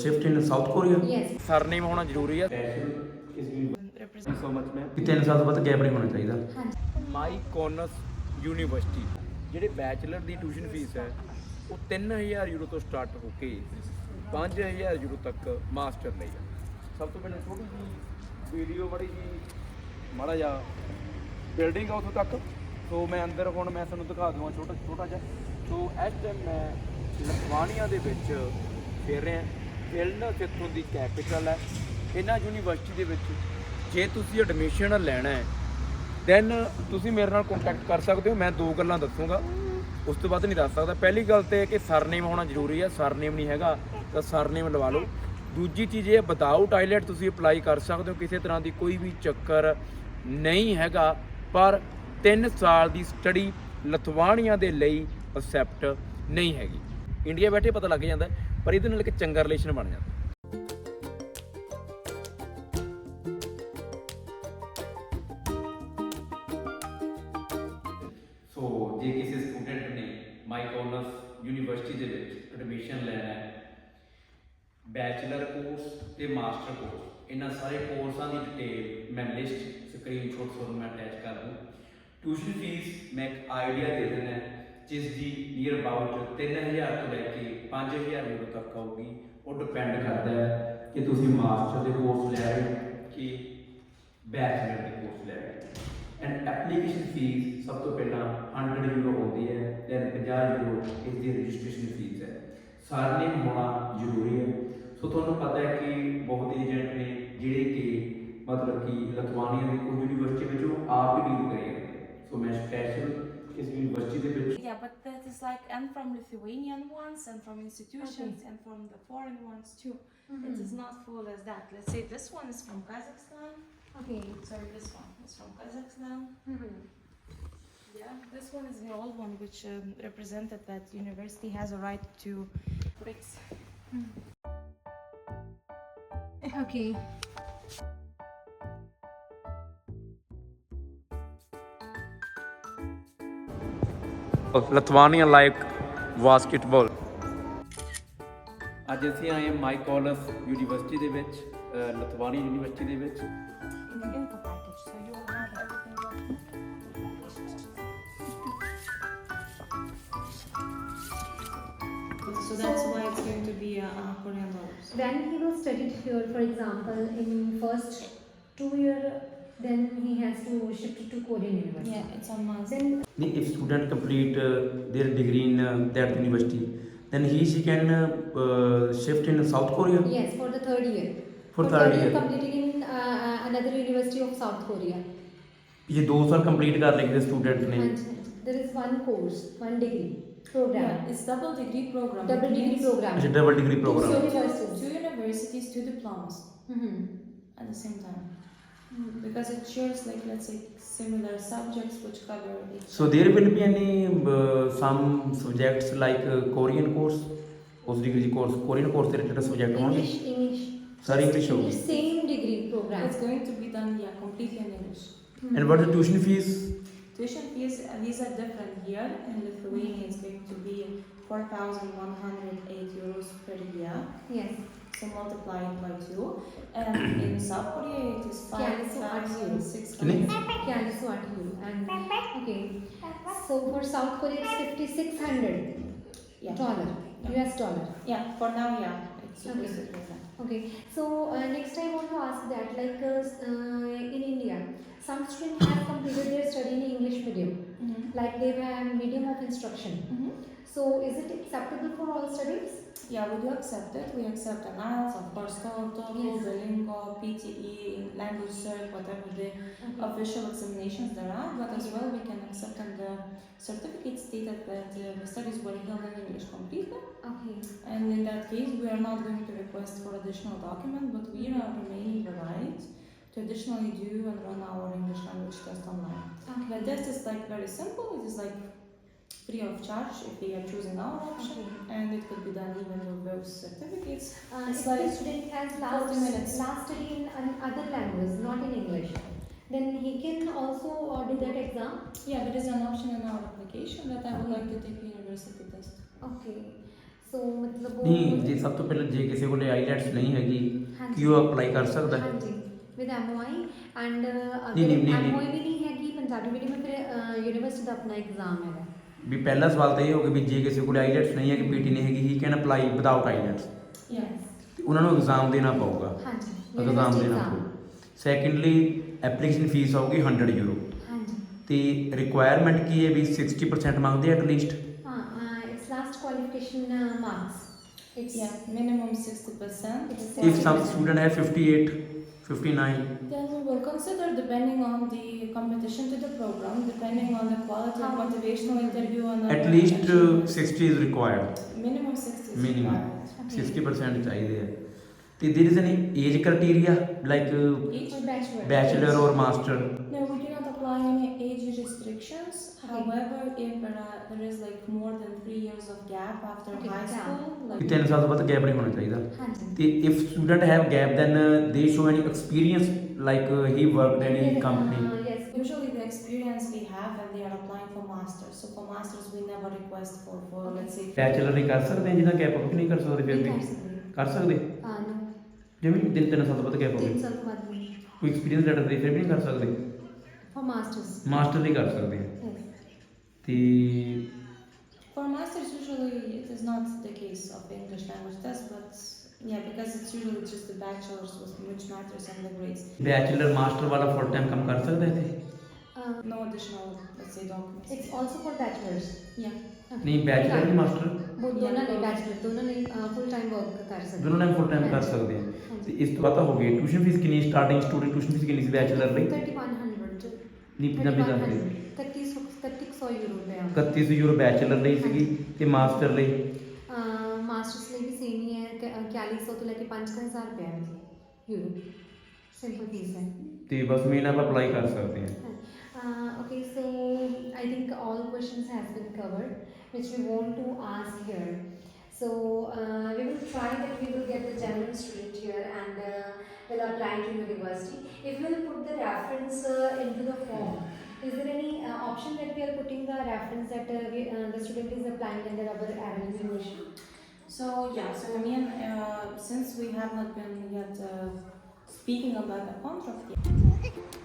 Shift in south Korea Yes. Surname होना जरूरी है। सो मच में 3 ਸਾਲ ਤੋਂ ਵੱਧ ਗੈਪ ਨਹੀਂ ਹੋਣਾ ਚਾਹੀਦਾ। ਮਾਈ ਕੋਨਸ ਯੂਨੀਵਰਸਿਟੀ ਜਿਹੜੇ ਬੈਚਲਰ ਦੀ ਟਿਊਸ਼ਨ ਫੀਸ ਹੈ ਉਹ 3000 ਯੂਰੋ ਤੋਂ ਸਟਾਰਟ ਹੋ ਕੇ 5000 ਯੂਰੋ ਤੱਕ ਮਾਸਟਰ ਲਈ ਹੈ। ਸਭ ਤੋਂ ਪਹਿਲਾਂ ਛੋਟੀ ਜੀ ਵੀਡੀਓ ਬੜੀ ਜੀ ਮਾੜਾ ਜਿਹਾ ਬਿਲਡਿੰਗ ਆ ਉੱਥੋਂ ਤੱਕ। ਸੋ ਮੈਂ ਅੰਦਰ ਹੁਣ ਮੈਂ ਤੁਹਾਨੂੰ ਦਿਖਾ ਦਵਾਂ ਛੋਟਾ ਜਿਹਾ। ਸੋ ਇਸ ਟਾਈਮ ਮੈਂ ਲਿਥੁਆਨੀਆ ਦੇ ਵਿੱਚ ਫਿਰ ਰਿਹਾ। ਵਿਲਨਸ ਇੱਥੋਂ ਦੀ ਕੈਪੀਟਲ ਹੈ। ਇਹਨਾਂ ਯੂਨੀਵਰਸਿਟੀ ਦੇ ਵਿੱਚ ਜੇ ਤੁਸੀਂ ਐਡਮਿਸ਼ਨ ਲੈਣਾ ਹੈ ਦੈਨ ਤੁਸੀਂ ਮੇਰੇ ਨਾਲ ਕੰਟੈਕਟ ਕਰ ਸਕਦੇ ਹੋ। ਮੈਂ 2 ਗੱਲਾਂ ਦੱਸੂਗਾ, ਉਸ ਤੋਂ ਵੱਧ ਨਹੀਂ ਦੱਸ ਸਕਦਾ। ਪਹਿਲੀ ਗੱਲ ਤੇ ਕਿ ਸਰਨੇਮ ਹੋਣਾ ਜ਼ਰੂਰੀ ਹੈ। ਸਰਨੇਮ ਨਹੀਂ ਹੈਗਾ ਤਾਂ ਸਰਨੇਮ ਲਵਾ ਲਓ। ਦੂਜੀ ਚੀਜ਼ ਇਹ ਵਿਦਆਊਟ ਆਈਲੈਟ ਤੁਸੀਂ ਅਪਲਾਈ ਕਰ ਸਕਦੇ ਹੋ, ਕਿਸੇ ਤਰ੍ਹਾਂ ਦੀ ਕੋਈ ਵੀ ਚੱਕਰ ਨਹੀਂ ਹੈਗਾ। ਪਰ 3 ਸਾਲ ਦੀ ਸਟੱਡੀ ਲਿਥੁਆਨੀਆ ਦੇ ਲਈ ਅਸੈਪਟ ਨਹੀਂ ਹੈਗੀ। ਇੰਡੀਆ ਬੈਠੇ ਪਤਾ ਲੱਗ ਜਾਂਦਾ, ਪਰ ਇਹਦੇ ਨਾਲ ਇੱਕ ਚੰਗਾ ਰਿਲੇਸ਼ਨ ਬਣ ਜਾਂਦਾ। ਸੋ ਜੇ ਕਿਸੇ ਸਟੂਡੈਂਟ ਨੇ ਮਾਈਕੋਨਸ ਯੂਨੀਵਰਸਿਟੀ ਦੇ ਵਿੱਚ ਐਡਮਿਸ਼ਨ ਲੈਣਾ ਹੈ, ਬੈਚਲਰ ਕੋਰਸ ਤੇ ਮਾਸਟਰ ਕੋਰਸ, ਇਹਨਾਂ ਸਾਰੇ ਕੋਰਸਾਂ ਦੀ ਡਿਟੇਲ ਮੈਂ ਲਿਸਟ ਸਕਰੀਨਸ਼ਾਟ ਤੁਹਾਨੂੰ ਮੈਂ ਅਟੈਚ ਕਰ ਦੂੰ। ਟਿਊਸ਼ਨ ਫੀਸ ਮੈਂ ਇੱਕ ਆਈਡੀਆ ਦੇ ਦਿੰਦਾ ਜਿਸ ਦੀ ਨੀਅਰ ਅਬਾਊਟ 3000 ਤੋਂ ਲੈ ਕੇ 5000 ਯੂਰੋ ਤੱਕ ਆਊਗੀ। ਉਹ ਡਿਪੈਂਡ ਕਰਦਾ ਹੈ ਕਿ ਤੁਸੀਂ ਮਾਸਟਰ ਦੇ ਕੋਰਸ ਲੈ ਰਹੇ ਹੋ ਕਿ ਬੈਚਲਰ ਦੇ ਕੋਰਸ ਲੈ ਰਹੇ ਹੋ। ਐਂਡ ਐਪਲੀਕੇਸ਼ਨ ਫੀਸ ਸਭ ਤੋਂ ਪਹਿਲਾਂ 100 ਯੂਰੋ ਹੁੰਦੀ ਹੈ, ਦੈਨ 50 ਯੂਰੋ ਇਸ ਦੀ ਰਜਿਸਟ੍ਰੇਸ਼ਨ ਫੀਸ ਹੈ। ਸਰਨੇਮ ਹੋਣਾ ਜ਼ਰੂਰੀ ਹੈ। ਸੋ ਤੁਹਾਨੂੰ ਪਤਾ ਹੈ ਕਿ ਬਹੁਤ ਏਜੰਟ ਨੇ ਜਿਹੜੇ ਕਿ ਮਤਲਬ ਕਿ ਲਿਥੁਆਨੀਆ ਦੀ ਕੋਈ ਯੂਨੀਵਰਸਿਟੀ ਵਿੱਚ ਉਹ ਆਪ ਹੀ ਡੀਲ ਕਰੇ ਜਾਂਦੇ। ਸੋ ਮੈਂ ਸਪੈਸ਼ਲ ਇਸ ਯੂਨੀਵਰਸਿਟੀ ਦੇ ਵਿੱਚ Yeah, but that is like, and from Lithuanian ones, and from institutions, and from the foreign ones too. It is not full as that. Let's say this one is from Kazakhstan. Okay. Sorry, this one is from Kazakhstan. Yeah, this one is the old one, which represented that university has a right to bricks. Okay. Lithuania like basketball. ਅੱਜ ਅਸੀਂ ਆਏ ਮਾਈਕੋਨਸ university ਦੇ ਵਿੱਚ, Lithuania university ਦੇ ਵਿੱਚ। In the info package, so you will have everything. So that's why it's going to be Korean dollars. When he was studied here, for example, in first 2 year, then he has to shift to Korean university. Yeah, it's a must. Then if student complete their degree in that university, then she can shift in South Korea. yes, for the 3rd year. For third year. completed in another university of South Korea. ये 2 साल complete कर लेंगे student ने। And there is one course, one degree program. Yeah, it's double degree program. Double It degree means program. अच्छा double degree two program. universities. two universities, 2 diplomas at the same time. Because it shares, like, let's say, similar subjects which cover each. So there will be any some subjects like Korean course, post degree course, Korean course related subject only. English. Sorry, English होगी। Same degree program. It's going to be done, yeah, completely in English. And what is the tuition fees? Tuition fees, these are different here. In Lithuania, it's going to be 4,108 euros per year. Yes. So multiply it by 2. And in South Korea, it is 5,600. Yeah, so what you and okay. So for South Korea, it's $5,600 Yeah. US dollar. Yeah, for now, yeah. It's Okay. supposed to be that. Okay. So next I want to ask that, like in India, some students have completed their study in English medium, like they have medium of instruction. So is it acceptable for all studies? Yeah, we do accept it. We accept an Aral, of course, TOEFL, Yes. Duolingo, PTE, language cert, whatever the official examinations there are. But as well, we can accept on the certificate stated that the studies were held in English completely. Okay. And in that case, we are not going to request for additional document, but we are remaining the right to additionally do and run our English language test online. Okay. The test is like very simple. It is like free of charge if they are choosing our option, and it could be done even with those certificates. If It's the like student has 40 minutes. last study in other language, not in English, then he can also do that exam. Yeah, there is an option in our application that I would like to take the university test. Okay. ਸੋ ਮਤਲਬ ਨਹੀਂ ਜੇ ਸਭ ਤੋਂ ਪਹਿਲਾਂ ਜੇ ਕਿਸੇ ਕੋਲ IELTS ਨਹੀਂ ਹੈਗੀ ਹਾਂਜੀ। ਕੀ ਉਹ ਅਪਲਾਈ ਕਰ ਸਕਦਾ ਹੈ? ਹਾਂਜੀ ਵਿਦ MOI ਐਂਡ ਨਹੀਂ, ਅਗਰ ਨਹੀਂ, ਨਹੀਂ। MOI ਵੀ ਨਹੀਂ ਹੈਗੀ ਪੰਜਾਬੀ ਮੀਡੀਅਮ ਫਿਰ ਯੂਨੀਵਰਸਿਟੀ ਦਾ ਆਪਣਾ ਐਗਜ਼ਾਮ ਹੈਗਾ। ਵੀ ਪਹਿਲਾ ਸਵਾਲ ਤਾਂ ਇਹ ਹੋ ਗਿਆ ਵੀ ਜੇ ਕਿਸੇ ਕੋਲ ਆਈਲੈਟਸ ਨਹੀਂ ਹੈਗੀ, ਪੀਟੀ ਨਹੀਂ ਹੈਗੀ, ਹੀ can apply without IELTS. Yes ਉਹਨਾਂ ਨੂੰ ਐਗਜ਼ਾਮ ਦੇਣਾ ਪਊਗਾ, ਹਾਂਜੀ ਐਗਜ਼ਾਮ ਯੂਨੀਵਰਸਿਟੀ ਦੇਣਾ ਐਗਜ਼ਾਮ। ਪਊ। ਸੈਕੰਡਲੀ ਐਪਲੀਕੇਸ਼ਨ ਫੀਸ ਆਊਗੀ 100 ਯੂਰੋ ਹਾਂਜੀ ਤੇ ਰਿਕੁਆਇਰਮੈਂਟ ਕੀ ਹੈ ਵੀ 60% ਮੰਗਦੇ ਐਟਲੀਸਟ। ਹਾਂ it's last qualification marks it's Yeah, minimum 60%. If some student have 58, 59, Then we will consider depending on the competition to the program, depending on the quality of motivational interview and at other least achievements. 60 is required. Minimum 60 is Minimum required. 60% ਚਾਹੀਦੇ ਆ। ਤੇ there is any age criteria like Each bachelor or master? No, we do not apply any age restrictions. However, if there is like more than 3 years of gap after Okay, high yeah. school, ਕਿ like 3 ਸਾਲ ਤੋਂ ਵੱਧ gap ਨਹੀਂ ਹੋਣਾ ਚਾਹੀਦਾ। ਹਾਂਜੀ ਤੇ if student have gap then they show any experience like he worked in any company. Yes. usually the experience we have when they are applying for masters. So for masters, we never request for let's say. Bachelor ਨਹੀਂ ਕਰ ਸਕਦੇ ਜਿਹਦਾ gap ਹੋ ਨਹੀਂ ਕਰ ਸਕਦੇ ਫਿਰ ਨਹੀਂ ਵੀ ਕਰ ਸਕਦੇ ਕਰ ਸਕਦੇ ਨੋ ਜਿਵੇਂ 3 ਸਾਲ ਤੋਂ ਵੱਧ ਗੈਪ ਹੋਵੇ 3 ਸਾਲ ਤੋਂ ਬਾਅਦ ਨਹੀਂ ਕੋਈ ਐਕਸਪੀਰੀਅੰਸ ਲੈਟਰ ਦੇ ਫਿਰ ਵੀ ਨਹੀਂ ਕਰ ਸਕਦੇ। ਫॉर ਮਾਸਟਰਸ ਮਾਸਟਰ ਨਹੀਂ ਕਰ ਸਕਦੇ ਤੇ For masters, usually it is not the case of English language test, but yeah, because it's usually just the bachelor's which matters and the grades. Bachelor master ਵਾਲਾ ਫੁੱਲ ਟਾਈਮ ਕੰਮ ਕਰ ਸਕਦਾ ਹੈ No additional, let's say, documents. It's also for bachelors Yeah. ਨਹੀਂ bachelor ਨਹੀਂ master ਦੋਨਾਂ ਨੇ bachelor ਦੋਨਾਂ ਨੇ ਫੁੱਲ ਟਾਈਮ ਵਰਕ ਕਰ ਸਕਦੇ ਦੋਨੋਂ ਟਾਈਮ ਫੁੱਲ ਟਾਈਮ ਕਰ ਸਕਦੇ ਆ। ਤੇ ਇਸ ਤੋਂ ਬਾਅਦ ਹੋ ਗਈ ਟਿਊਸ਼ਨ ਫੀਸ ਕਿੰਨੀ ਸਟਾਰਟਿੰਗ ਸਟੂਡੈਂਟ ਟਿਊਸ਼ਨ ਫੀਸ ਕਿੰਨੀ ਸੀ ਬੈਚਲਰ ਲਈ? 3100 ਨਹੀਂ ਪੰਜਾਬੀ ਦਾ 3100 ਯੂਰੋ ਪਿਆ 3100 ਯੂਰੋ ਬੈਚਲਰ ਲਈ ਸੀਗੀ ਤੇ ਮਾਸਟਰ ਲਈ ਮਾਸਟਰਸ ਲਈ ਵੀ ਸੇਮ ਹੀ ਹੈ 4100 ਤੋਂ ਲੈ ਕੇ 5000 ਰੁਪਏ ਯੂਰੋ ਸਿੰਪਲ ਫੀਸ ਹੈ। ਤੇ ਬਸ ਮੇਨ ਆਪਾਂ ਅਪਲਾਈ ਕਰ ਸਕਦੇ ਹਾਂ। Okay, so I think all questions has been covered which we want to ask here. So we will try that we will get the general student here and will apply to university. If we will put the reference into the form, is there any option that we are putting the reference that the student is applying under our Aral University? So yeah, so I mean, since we have not been yet speaking about the contract yet.